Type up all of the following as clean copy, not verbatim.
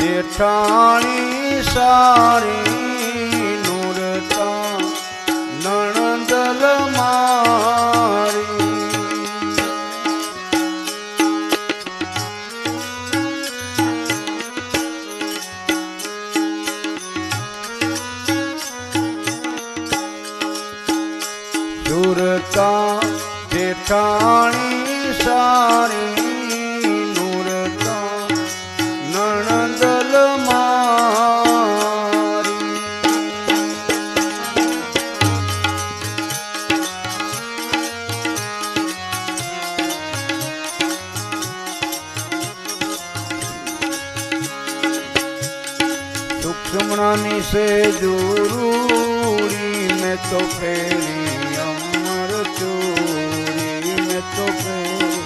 જેઠાણી સારી નૂરતા નણંદલ મારી સુરતા જેઠાણી સારી सुमनानी से जरूरी में तो फेरी अमर चोरी में तो फेरी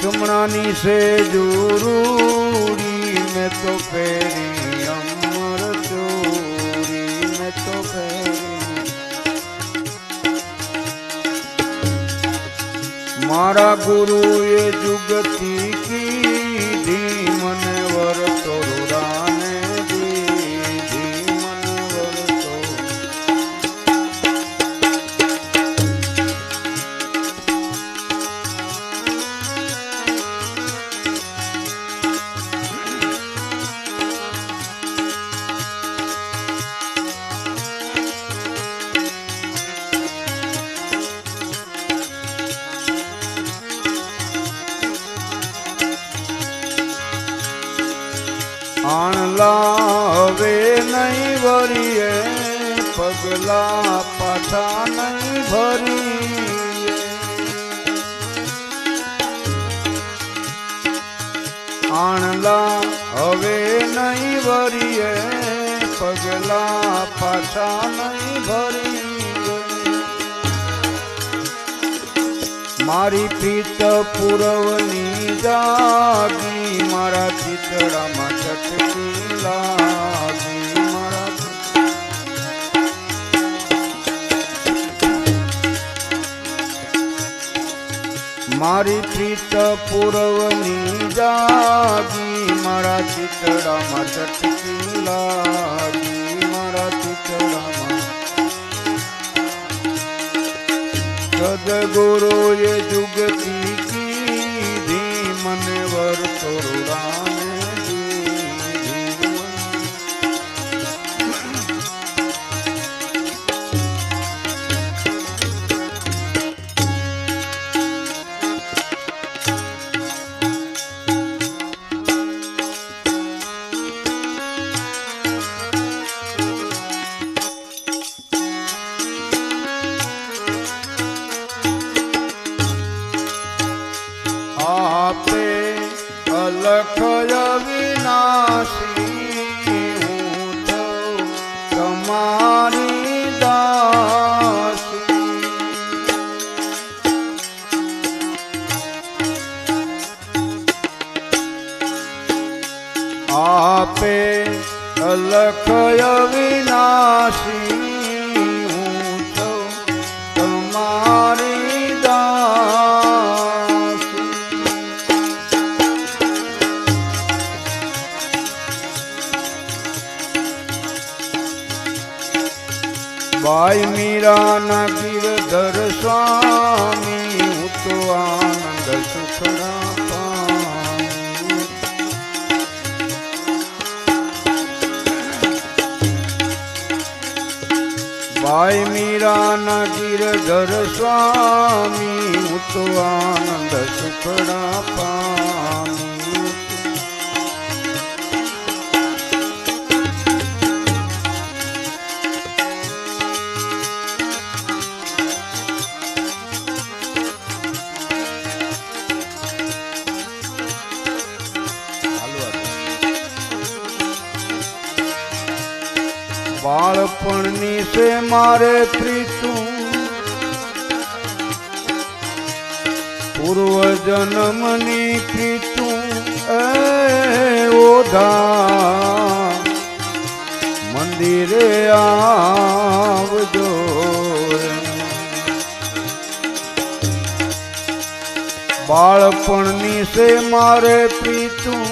सुमनानी से जरूरी में तो फेरी अमर चोरी में तो फेरी मारा गुरु ये जुगती की धी मन वर तोराने दी मन वर तो आणलावे नहीं भरिए पगला पाछा नहीं भरिए आणला हवे नहीं भरिए पगला पाछा नहीं भरिए मारी पीत पुरवनी जागी मारा चितड़ा में चटकी लागी मारा मारी प्रीत पुरवनी जागी मारा चितड़ा में चटकी लागी मारा चितड़ा में सदगुरु ये जुगती की धी मन वर तोराने आपे अलख अविनाशी हूँ तो तुम्हारी दासी आपे अलख अविनाशी हूँ तो तुम्हारी दासी भाई मीरा न गिरधर स्वामी हूँ तो आनंद सुखड़ा पाऊं भाई मीरा न गिरधर स्वामी हूँ तो आनंद सुखड़ा पाऊं बाळपणनी से मारे प्रीतु पूर्व जन्मनी प्रीतु ए ओधा मंदिरे आवजो બાળપણની સે મારે પ્રીતું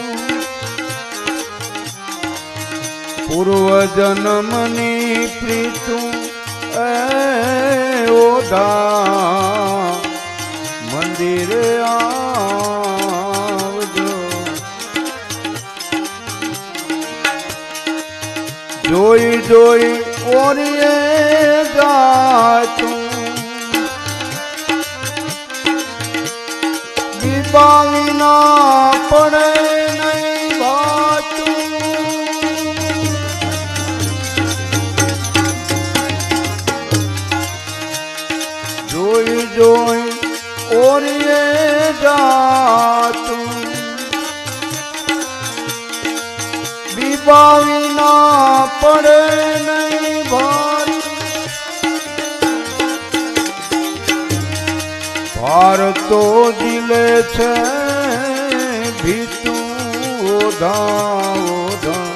પૂર્વ જન્મની પ્રીતું એ ઓધા મંદિરે આવજો જોઈ જોઈ ઓરીએ જાતું વિના પડે નહીં ભાતું જોઈ જોઈ ઓરીએ જાતું વિના પડે નહીં ભાતું ભાર તો દિલે છે ભીતું ઓધા ઓધા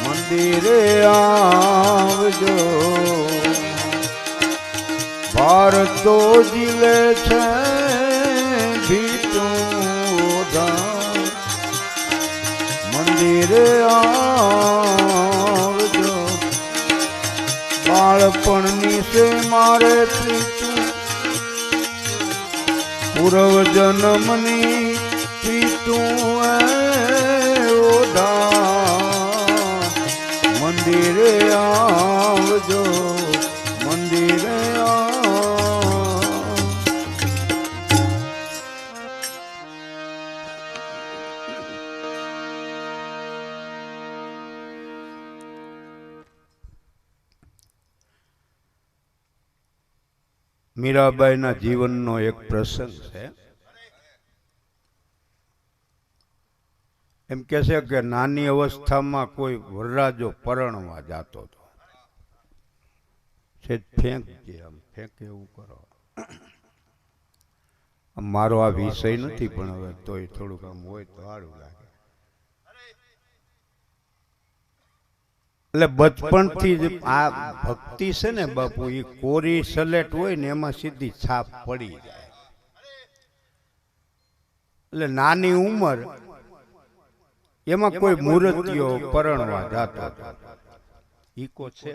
મંદિરે આવજો ભાર તો દિલે છે ભીતું ઓધા મંદિરે આવજો બાળપણની સે મારે પ્રીતું પૂર્વ જન્મની પ્રીતું ઓધા મંદિરે આવજો મંદિરે મીરાબાઈના જીવનનો એક પ્રસંગ છે. એમ કે છે કે નાની અવસ્થામાં કોઈ વરરાજો પરણવા જતો હતો. છે ફેંકજે આમ ફેંકે એવું કરો. મારો આ વિષય નથી પણ હવે તોય થોડુંક આમ હોય તો સારું લાગે. એટલે બચપણથી જ આ ભક્તિ છે ને બાપુ, એ કોરી સલેટ હોય ને એમાં સીધી છાપ પડી જાય. એટલે નાની ઉંમર એમાં કોઈ મૂર્તિઓ પરણવા જતો ઈકો છે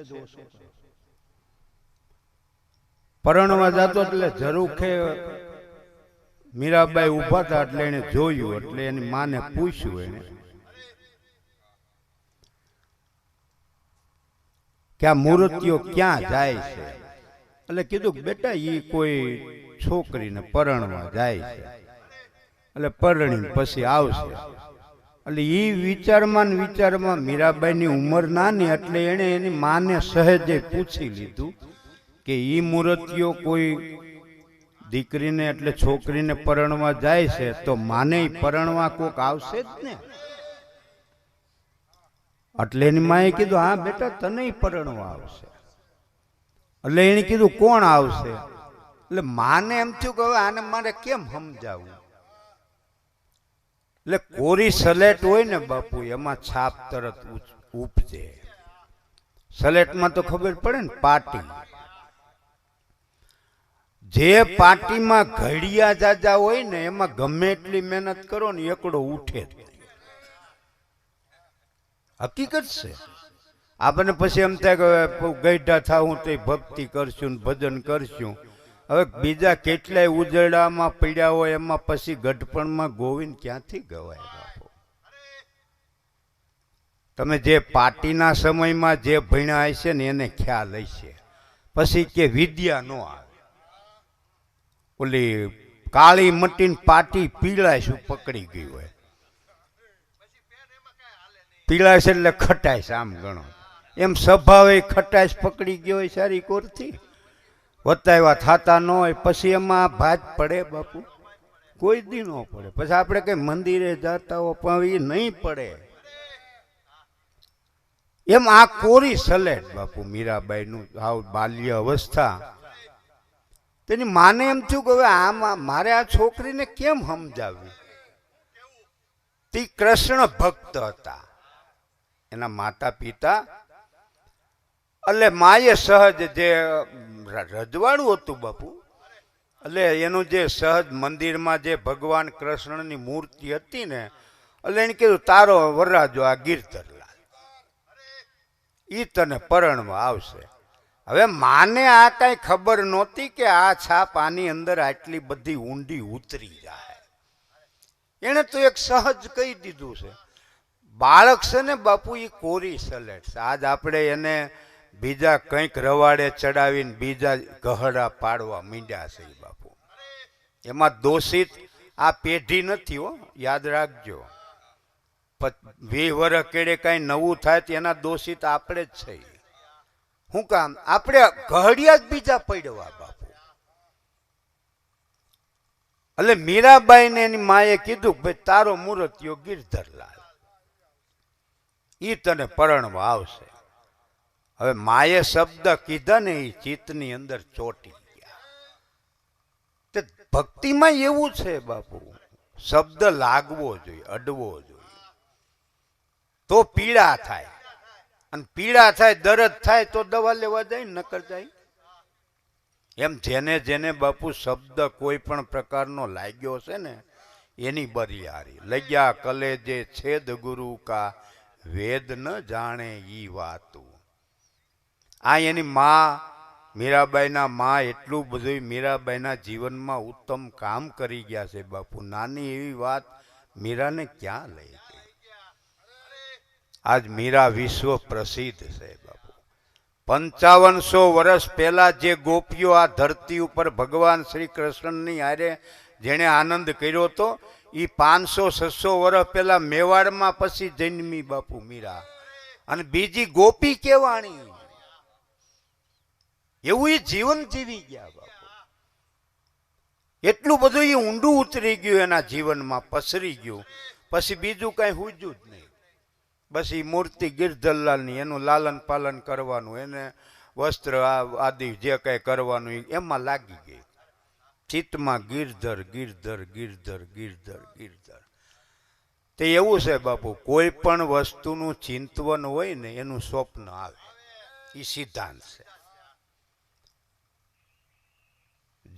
પરણવા જતો એટલે જરૂખે મીરાબાઈ ઉભા હતા એટલે એને જોયું એટલે એની માને પૂછ્યું એને કે આ મૂર્તિઓ ક્યાં જાય છે. એટલે કીધું બેટા એ કોઈ છોકરીને પરણવા જાય છે એટલે પરણીને પછી આવશે. એટલે એ વિચારમાં મીરાબાઈની ઉંમર નાની એટલે એને એની માને સહેજે પૂછી લીધું કે એ મૂર્તિઓ કોઈ દીકરીને એટલે છોકરીને પરણવા જાય છે તો માને પરણવા કોક આવશે જ ને. એટલે એની માએ કીધું હા બેટા તને પરણવા આવશે. એટલે એને કીધું કોણ આવશે. એટલે માને એમ થયું કે હવે આને મારે કેમ સમજાવવું. એટલે કોરી સલેટ હોય ને બાપુ એમાં છાપ તરત ઉપજે. સલેટમાં તો ખબર પડે ને પાટી. જે પાટીમાં ઘડિયા જાજા હોય ને એમાં ગમે એટલી મહેનત કરો ને એકડો ઉઠે. હકીકત છે. આપણને પછી એમ થાય કે ગઈઢા થાવું તો ભક્તિ કરશું ભજન કરશું. હવે બીજા કેટલાય ઉજળામાં પીડ્યા હોય એમાં પછી ગઢપણમાં ગોવિંદ ક્યાંથી ગવાય બાપુ. તમે જે પાટીના સમયમાં જે ભણ્યા હશે ને એને ખ્યાલ હશે. પછી કે વિદ્યા નો આવે. ઓલી કાળી મટીને પાટી પીળાશ પકડી ગઈ હોય. પીળાશ એટલે ખટાશ આમ ગણો. એમ સ્વભાવે ખટાશ પકડી ગયો હોય સારી કોરથી વતાવ્યા થતા ન હોય પછી એમાં ભાજ પડે બાપુ. કોઈ દી ન પડે. પછી આપણે કઈ મંદિરે જતા હો પણ એ નહીં પડે. એમ આ કોરી સલેટ બાપુ મીરાબાઈનું આવ બાલ્ય અવસ્થા. તેની માને એમ થયું કે હવે આમાં મારે આ છોકરીને કેમ સમજાવવી. તે કૃષ્ણ ભક્ત હતા એના માતા પિતા. એટલે માએ સહજ જે રજવાડું હતું બાપુ એટલે એનું જે સહજ મંદિરમાં જે ભગવાન કૃષ્ણની મૂર્તિ હતી ને, એટલે એને કીધું તારો વરરાજો આ ગિરધરલાલ, ઈ તને પરણવા આવશે. હવે માને આ કઈ ખબર નહોતી કે આ છાપ આની અંદર આટલી બધી ઊંડી ઉતરી જાય. એને તો એક સહજ કહી દીધું છે. બાળક છે ને બાપુ એ કોરી સલેટ છે. આજ આપણે એને બીજા કંઈક રવાડે ચડાવીને બીજા ગહડા પાડવા માંડ્યા છે બાપુ. એમાં દોષિત આ પેઢી નથી હો, યાદ રાખજો. 20 વર્ષ કેડે કઈ નવું થાય તો એના દોષિત આપણે જ છે. શું કામ? આપણે ઘડિયા જ બીજા પડવા બાપુ. એટલે મીરાબાઈ ને એની માએ કીધું ભાઈ તારો મૂર્તિયો ગિરધરલાલ, ઈ તને પરણવા આવશે. હવે માએ શબ્દ કીધા ને એ ચિત્તની અંદર ચોટી ગયા. તે ભક્તિમાં એવું છે બાપુ, શબ્દ લાગવો જોઈએ, અડવો જોઈએ, તો પીડા થાય. અને પીડા થાય, દર્દ થાય તો દવા લેવા જાય, નકર જાય. એમ જેને જેને બાપુ શબ્દ કોઈ પણ પ્રકારનો લાગ્યો છે ને એની બરિયારી લગ્યા કલેજે છેદ ગુરુ કા વેદ ન જાણે ઈ વાતું. આ એની માં મીરાબાઈના માં એટલું બધું મીરાબાઈના જીવનમાં ઉત્તમ કામ કરી ગયા છે બાપુ. નાની એવી વાત મીરાને ક્યાં લઈ ગઈ. આજ મીરા વિશ્વ પ્રસિદ્ધ છે બાપુ. 5500 વર્ષ પહેલા જે ગોપીઓ આ ધરતી ઉપર ભગવાન શ્રી કૃષ્ણની હારે જેણે આનંદ કર્યો હતો, એ 500-600 વર્ષ પહેલા મેવાડમાં પછી જન્મી બાપુ મીરા. અને બીજી ગોપી કેવાણી, એવું એ જીવન જીવી ગયા બાપુ. એટલું બધું એ ઊંડું ઉતરી ગયું એના જીવનમાં, પસરી ગયું. પછી બીજું કઈ હુજ્યું જ નહીં. બસ એ મૂર્તિ ગિરધરલાલની, એનું લાલન પાલન કરવાનું, એને વસ્ત્ર આદિ જે કઈ કરવાનું એમાં લાગી ગઈ. ચિત્તમાં ગિરધર ગિરધર ગિરધર ગિરધર ગિરધર. તે એવું છે બાપુ, કોઈ પણ વસ્તુનું ચિંતવન હોય ને એનું સ્વપ્ન આવે, એ સિદ્ધાંત છે.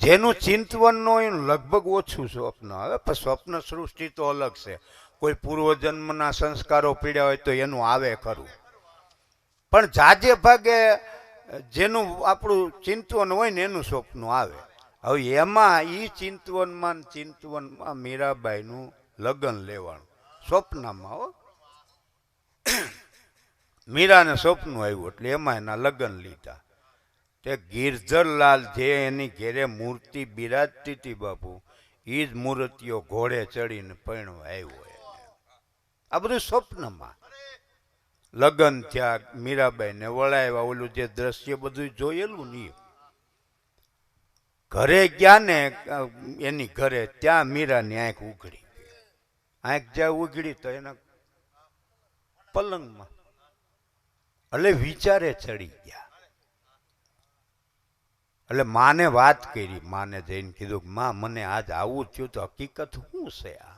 જેનું ચિંતવન ન હોય એનું લગભગ ઓછું સ્વપ્ન આવે. પણ સ્વપ્ન સૃષ્ટિ તો અલગ છે. કોઈ પૂર્વજન્મના સંસ્કારો પીડ્યા હોય તો એનું આવે ખરું, પણ જાજે ભાગે જેનું આપણું ચિંતવન હોય ને એનું સ્વપ્ન આવે. હવે એમાં ઈ ચિંતવનમાં મીરાબાઈનું લગ્ન લેવાનું સ્વપ્નમાં હો. મીરાને સ્વપ્ન આવ્યું એટલે એમાં એના લગ્ન લીધા. તે ગિરધરલાલ જે એની ઘેરે મૂર્તિ બિરાજતી હતી બાપુ, એ જ મૂર્તિઓ ઘોડે ચડીને પરણવા આવ્યો. આ બધું સ્વપ્નમાં. લગ્ન થયા, મીરાબાઈને વળાવ્યા, ઓલું જે દ્રશ્ય બધું જોયેલું ને ઘરે ગયા ને એની ઘરે, ત્યાં મીરાની આંખ ઉઘડી. આંખ જ્યાં ઉઘડી તો એના પલંગમાં, એટલે વિચારે ચડી ગયા. એટલે માને વાત કરી, માને જઈને કીધું કે માં મને આજ આવું થયું તો હકીકત શું છે? આ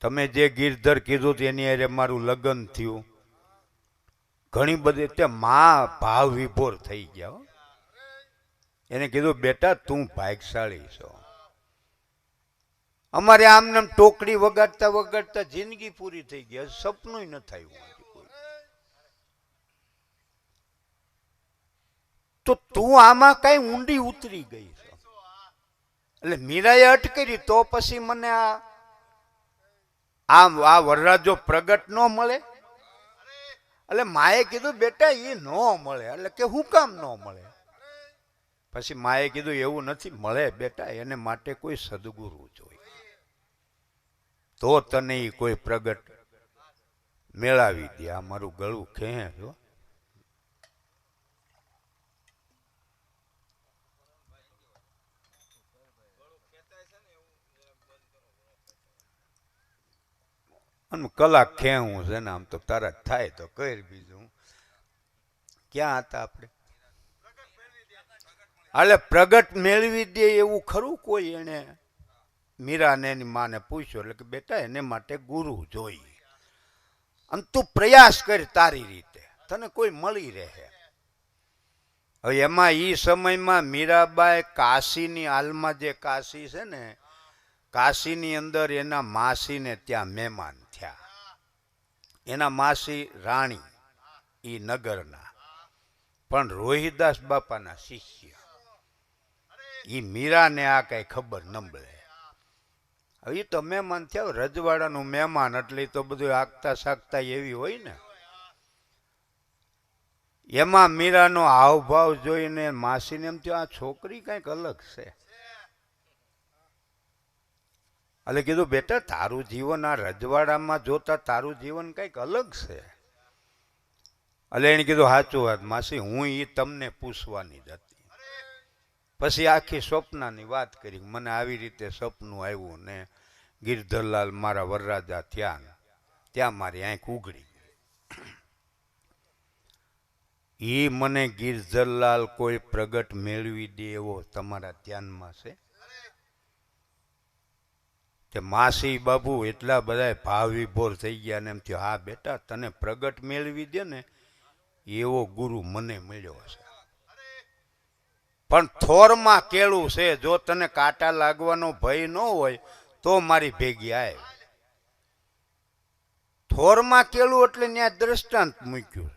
તમે જે ગિરધર કીધું એની હારે મારું લગ્ન થયું. ઘણી બધી તે માં ભાવ વિભોર થઈ ગયા. એને કીધું બેટા તું ભાગ્યશાળી છો. અમારે આમને ટોકડી વગાડતા વગાડતા જિંદગી પૂરી થઈ ગઈ, સપનું ન થયું. તો તું આમાં કઈ ઊંડી ઉતરી ગઈ છો. એટલે મીરાએ અટ કરી તો પછી મને આ વરરાજો પ્રગટ ન મળે. એટલે માએ કીધું બેટા એ ન મળે. એટલે કે હું કામ ન મળે? પછી માએ કીધું એવું નથી, મળે બેટા, એને માટે કોઈ સદગુરુ જોઈએ, તો તને એ કોઈ પ્રગટ મેળાવી દે. આ મારું ગળું ખેંચ છો. કલાક ખેવું છે ને, આમ તો તરત થાય તો કઈ બીજું. ક્યાં હતા આપણે? એટલે પ્રગટ મેળવી દે એવું ખરું કોઈ? એને મીરાને એની માને પૂછ્યું. એટલે કે બેટા એને માટે ગુરુ જોઈએ, અને તું પ્રયાસ કર તારી રીતે, તને કોઈ મળી રહે. હવે એમાં એ સમયમાં મીરાબાઈ કાશીની હાલમાં જે કાશી છે ને, કાશીની અંદર એના માસીને ત્યાં મહેમાન થયા. એના માસી રાણી એ નગરના, પણ રોહિદાસ બાપાના શિષ્ય. એ મીરાને આ કઈ ખબર ન મળે. હવે એ તો મહેમાન થયા, રજવાડાનું મહેમાન એટલે તો બધું આગતા સાગતા એવી હોય ને. એમાં મીરાનો હાવભાવ જોઈને માસીને એમ થયું, આ છોકરી કંઈક અલગ છે. એટલે કીધું, બેટા તારું જીવન આ રજવાડામાં જોતા તારું જીવન કંઈક અલગ છે. એટલે એને કીધું, સાચું વાત માસી, હું એ તમને પૂછવાની જ હતી. પછી આખી સ્વપ્નાની વાત કરી, મને આવી રીતે સપનું આવ્યું ને ગિરધરલાલ મારા વરરાજા થયા, ત્યાં મારી આંખ ઉઘડી. એ મને ગિરધરલાલ કોઈ પ્રગટ મેળવી દે એવો તમારા ધ્યાનમાં છે? કે માસી બાબુ એટલા બધા ભાવ વિભોર થઈ ગયા ને એમ થયું, હા બેટા તને પ્રગટ મેળવી દે ને એવો ગુરુ મને મળ્યો છે. પણ થોરમાં કેળું છે, જો તને કાંટા લાગવાનો ભય ન હોય તો મારી ભેગી આય. થોરમાં કેળું એટલે ત્યાં દ્રષ્ટાંત મૂક્યું.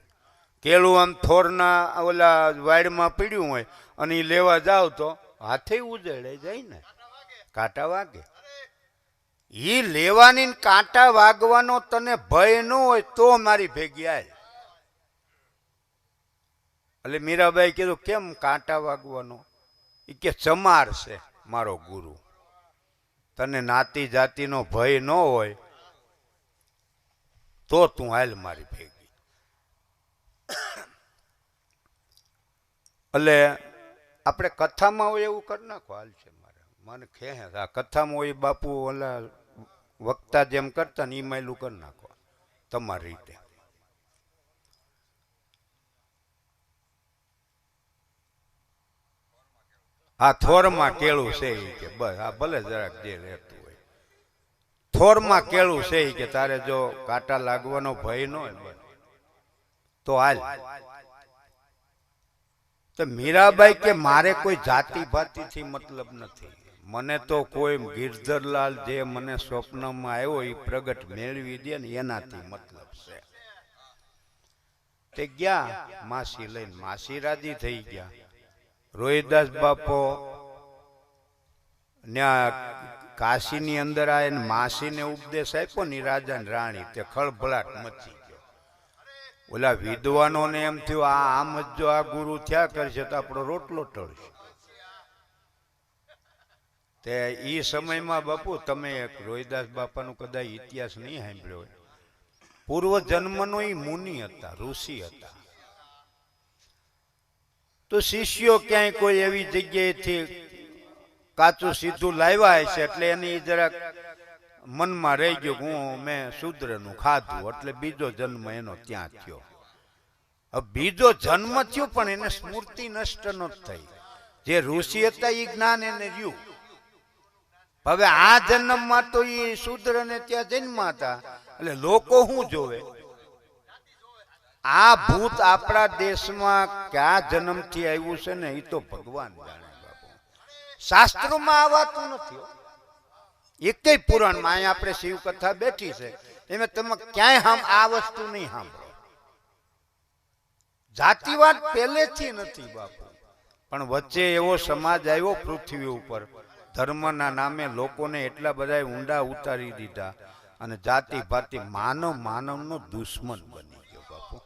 કેળું આમ થોરના ઓલા વાડમાં પીડ્યું હોય અને એ લેવા જાવ તો હાથે ઉજળે જાય ને, કાંટા વાગે. એ લેવાની કાંટા વાગવાનો તને ભય ન હોય તો મારી ભેગી આય. એટલે મીરાબાઈ કીધું, કેમ કાંટા વાગવાનો? એ કે ચમાર છે મારો ગુરુ, તને નાતી જાતિનો ભય ન હોય તો તું હાલ મારી ભેગી. એટલે આપણે કથામાં હોય એવું કરી નાખો, હાલ છે મારે, મને ખે આ કથામાં હોય બાપુ ઓલા વક્તા જેમ કરતા ને એ માયલું કરી નાખો તમારી રીતે. આ થોરમાં કેળું છે કે બસ, આ ભલે જરાક જે રહેતું હોય, થોરમાં કેળું છે કે તારે જો કાંટા લાગવાનો ભય ન હોય બસ તો હાલ. તો મીરાબાઈ કે મારે કોઈ જાતિ ભાતિથી મતલબ નથી, મને તો કોઈ ગિરધરલાલ જે મને સ્વપ્નમાં આવ્યો એ પ્રગટ મેળવી દે ને એનાથી મતલબ છે. તે ગયા માસી લઈને, માસી રાજી થઈ ગયા. રોહિદાસ બાપો ત્યાં કાશીની અંદર આવીને માસીને ઉપદેશ આપ્યો ને રાજા ને રાણી, તે ખળભળાટ મચી ગયો. ઓલા વિદ્વાનોને એમ થયું, આ આમ જ જો આ ગુરુ થયા કરશે તો આપણો રોટલો ટળશે. તે એ સમયમાં બાપુ તમે એક રોહિદાસ બાપાનું કદાચ ઇતિહાસ નહીં સાંભળ્યો હોય, પૂર્વ જન્મનો એ મુનિ હતા, ઋષિ હતા. તો શિષ્યો ક્યાંય કોઈ એવી જગ્યાએથી કાચું સીધું લાવ્યા હશે એટલે એની જરાક મનમાં રહી ગયું, હું મેં શૂદ્રનું ખાધું એટલે બીજો જન્મ એનો ત્યાં થયો. હવે બીજો જન્મ થયો પણ એને સ્મૃતિ નષ્ટ ન થઈ. જે ઋષિ હતા એ જ્ઞાન એને રહ્યું. હવે આ જન્મમાં તો એ શૂદ્ર ને ત્યાં જન્મા હતા એટલે લોકો શું જોવે? આ ભૂત આપણા દેશમાં ક્યાં જન્મથી આવ્યું છે ને એ તો ભગવાન જાણે બાપુ. શાસ્ત્રોમાં આ વાતું નથી. એકેય પુરાણમાં અહીંયા આપણે શિવકથા બેઠી છે એમાં તમે ક્યાંય આ વસ્તુ નહીં સાંભળો. જાતિવાદ પહેલેથી નથી બાપુ, પણ વચ્ચે એવો સમાજ આવ્યો પૃથ્વી ઉપર, ધર્મના નામે લોકોને એટલા બધા ઊંડા ઉતારી દીધા અને જાતિ ભાતિ માનવનો દુશ્મન બની ગયો બાપુ.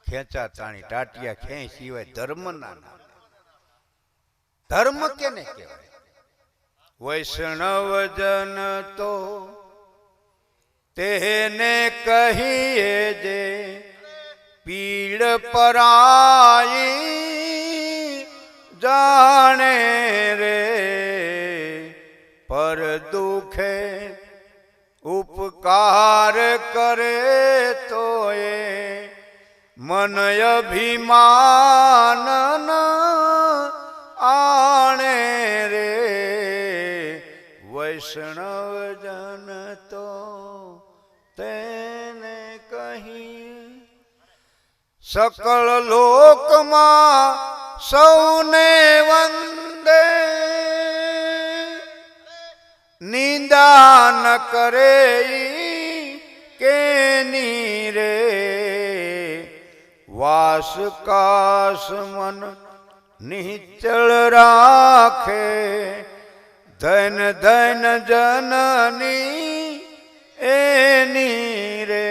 ખેંચા તાણી ટાટિયા ખેંચ સિવાય ધર્મના નામે. ધર્મ કેને કહેવાય? વૈષ્ણવજન તો તેને કહીએ જે પીડ પરાઈ જાણે રે, પર દુખે ઉપકાર કરે તો એ મન અભિમાન આણે રે. વૈષ્ણવજન તો તેને કહી સકળ લોકમાં સૌને વંદે, નિંદા ન કરે કેની રે, વાસ કાશ મન નિચળ રાખે, ધન ધન જનની એની રે.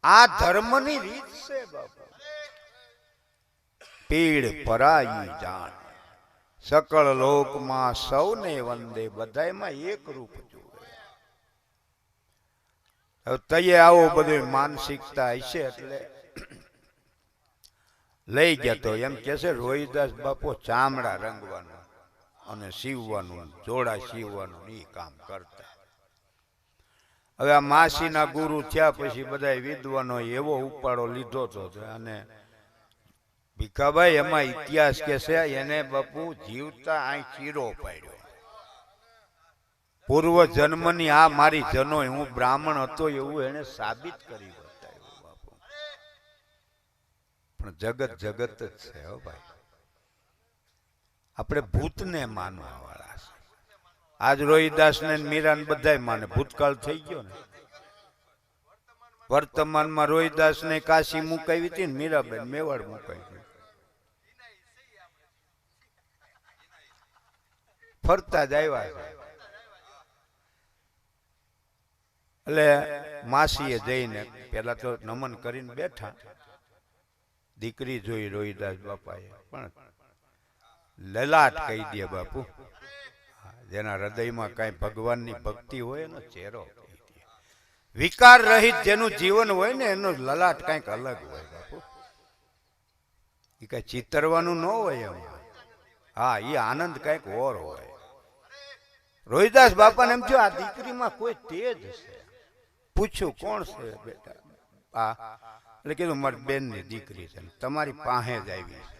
આ ધર્મની રીત છે બાપા. પીડ પરાઈ જાણ, સકળ લોકમાં સૌને વંદે, બધાયમાં એક રૂપ જોવે. હવે તયે આવો બધું માનસિકતા હશે એટલે લઈ ગયા. તો એમ કે છે રોહિદાસ બાપુ ચામડા રંગવાનું અને સીવવાનું, જોડા સીવવાનું એ કામ કરતા. હવે આ માસીના ગુરુ થયા પછી બધા વિદ્વાનો એવો ઉપાડો લીધો હતો. અને ભીખાભાઈ એમાં ઇતિહાસ કે છે એને બાપુ જીવતા અહીં ચીરો પાડ્યો. પૂર્વ જન્મની આ મારી જનોય, હું બ્રાહ્મણ હતો એવું એને સાબિત કરી બતાવ્યું બાપુ. પણ જગત જગત જ છે હો ભાઈ. આપણે ભૂતને માનવા વાળા છે. આજ રોહિદાસ ને મીરાને બધાય માને. ભૂતકાળ થઈ ગયો ને. વર્તમાનમાં રોહિદાસ ને કાશી મુકાવી હતી ને મીરાબેન મેવાડ મુકાવી. ફરતા જ આવ્યા છે. એટલે માસીએ જઈને પેલા તો નમન કરીને બેઠા. દીકરી જોઈ રોહિદાસ બાપાએ, પણ લલાટ કહી દે બાપુ. જેના હૃદયમાં કઈ ભગવાનની ભક્તિ હોય એનો ચહેરો કહી દે. વિકાર રહિત જેનું જીવન હોય ને એનો લલાટ કઈક અલગ હોય બાપુ. એ કઈ ચિતરવાનું ન હોય એમ. હા, એ આનંદ કઈક ઓર હોય. રોહિદાસ બાપાને એમ થયું આ દીકરીમાં કોઈ તેજ છે. પૂછ્યું કોણ છે બેટા? આ એટલે કીધું મારી બેનની દીકરી છે, તમારી પાસે જ આવી છે.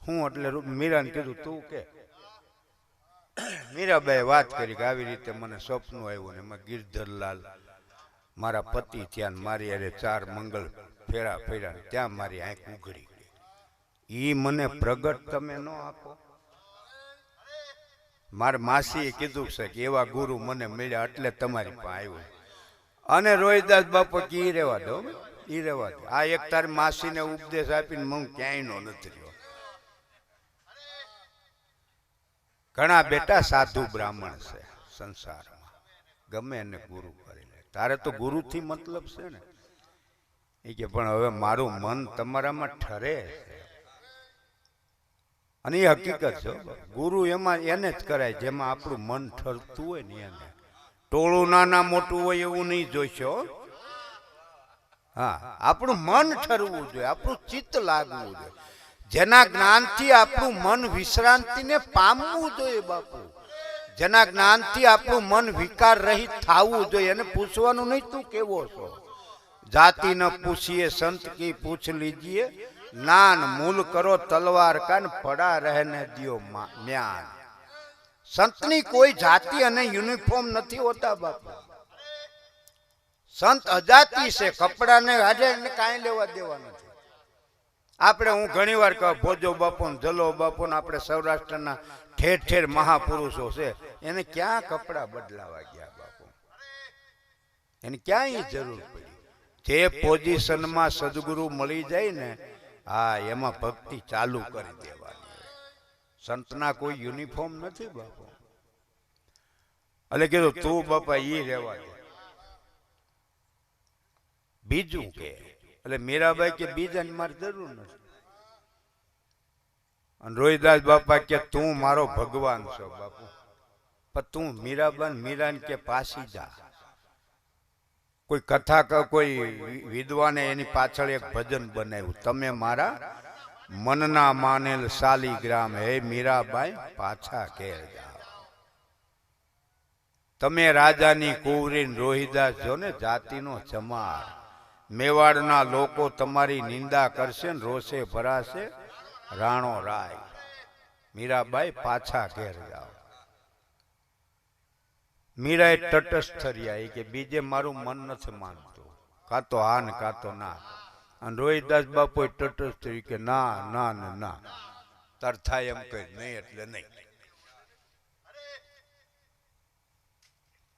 હું એટલે મીરાને કીધું તું કે. મીરાબાઈ વાત કરી કે આવી રીતે મને સ્વપ્ન આવ્યું ને એમાં ગિરધરલાલ મારા પતિ ત્યાં મારી અરે 4 મંગળ ફેરા ફેર્યા, ત્યાં મારી આંખ ઉઘડી ગઈ. ઈ મને પ્રગટ તમે ન આપો? મારા માસીએ કીધું છે કે એવા ગુરુ મને મળ્યા એટલે તમારી પાસે આવ્યો. અને રોહિદાસ બાપા કે ઈ રહેવા દો, ઈ રહેવા દો. આ એક તારી માસીને ઉપદેશ આપીને હું ક્યાંય નો નથી રહ્યો. ઘણા બેટા સાધુ બ્રાહ્મણ છે સંસારમાં, ગમે એને ગુરુ કરી લે. તારે તો ગુરુથી મતલબ છે ને. એ કે પણ હવે મારું મન તમારામાં ઠરે છે. અને એ હકીકત છે. ગુરુ એમાં એને જ કરાય જેમાં આપણું મન ઠરતું હોય ને એને. ટોળું નાના મોટું હોય એવું નહીં જોઈશો. હા, આપણું મન ઠરવું જોઈએ, આપણું ચિત્ત લાગવું જોઈએ. જેના જ્ઞાનથી આપણું મન વિશ્રાંતિને પામવું જોઈએ બાપુ. જેના જ્ઞાનથી આપણું મન વિકાર રહિત થવું જોઈએ. એને પૂછવાનું નહીં તું કેવો છો. જાતિ ન પૂછીએ સંત કી પૂછ લીજીએ, જ્ઞાન મૂલ કરો તલવાર કાન, પડા રહેને દિયો જ્ઞાન. સંતની કોઈ જાતિ અને યુનિફોર્મ નથી હોતા બાપુ. સંત અજાતિ છે. કપડાને આજે કાંઈ લેવા દેવા નથી. આપણે હું ઘણી વાર કહું ભોજો બાપુ ને જલો બાપુ ને આપણે સૌરાષ્ટ્રના ઠેર ઠેર મહાપુરુષો છે, એને ક્યાં કપડા બદલાવા ગયા બાપુ? એને ક્યાં એ જરૂર પડી? જે પોઝિશનમાં સદગુરુ મળી જાય ને, હા એમાં ભક્તિ ચાલુ કરી દેવાની. સંતના કોઈ યુનિફોર્મ નથી બાપુ. એટલે કીધું તું બાપા ઈ રહેવા દે. બીજું કે એટલે મીરાબાઈ કે બીજાની મારી જરૂર નથી. અને રોહિદાસ બાપા કે તું મારો ભગવાન છો બાપુ, પણ તું મીરાને કે પાછી જા. કોઈ કથા કોઈ વિદ્વાને એની પાછળ એક ભજન બનાવ્યું, તમે મારા મનના માનેલ શાલીગ્રામ, હે મીરાબાઈ પાછા ઘેર જાઓ. તમે રાજાની કુંવરી રોહિદાસ જો ને જાતિનો જમાર. મેવાડના લોકો તમારી નિંદા કરશે ને રોષે ભરાશે રાણો રાય. મીરાબાઈ પાછા ઘેર જાઓ. મીરાએ તટસ્થ રહ્યા કે બીજે મારું મન નથી માનતું, કાં તો હા ને કાં તો ના. અને રોહિદાસ બાપુ તટસ્થ થયું કે ના ના ને ના, તાર થાય એમ કઈ નહીં એટલે નહીં.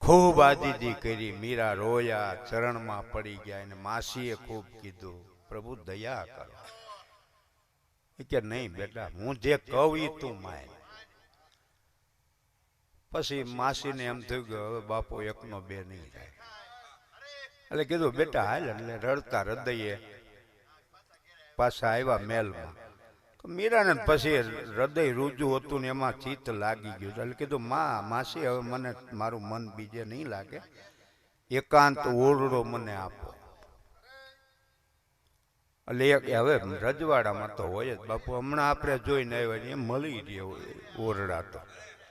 ખૂબ આદિદી કરી, મીરા રોયા, ચરણમાં પડી ગયા. અને માસીએ ખૂબ કીધું પ્રભુ દયા કરો. એ કે નહીં બેટા, હું જે કહું એ તું માન. પછી માસીને એમ થયું કે હવે બાપુ એકનો બે નહીં થાય. એટલે કીધું બેટા હાલ. એટલે રડતા હૃદયે પાછા આવ્યા મહેલમાં. મીરાને પછી હૃદય રૂજુ હતું ને એમાં ચિત્ત લાગી ગયું. એટલે કીધું માસી હવે મને મારું મન બીજે નહીં લાગે, એકાંત ઓરડો મને આપો. એટલે હવે રજવાડામાં તો હોય જ બાપુ, હમણાં આપણે જોઈને આવ્યા એમ મળી રહ્યો ઓરડા તો.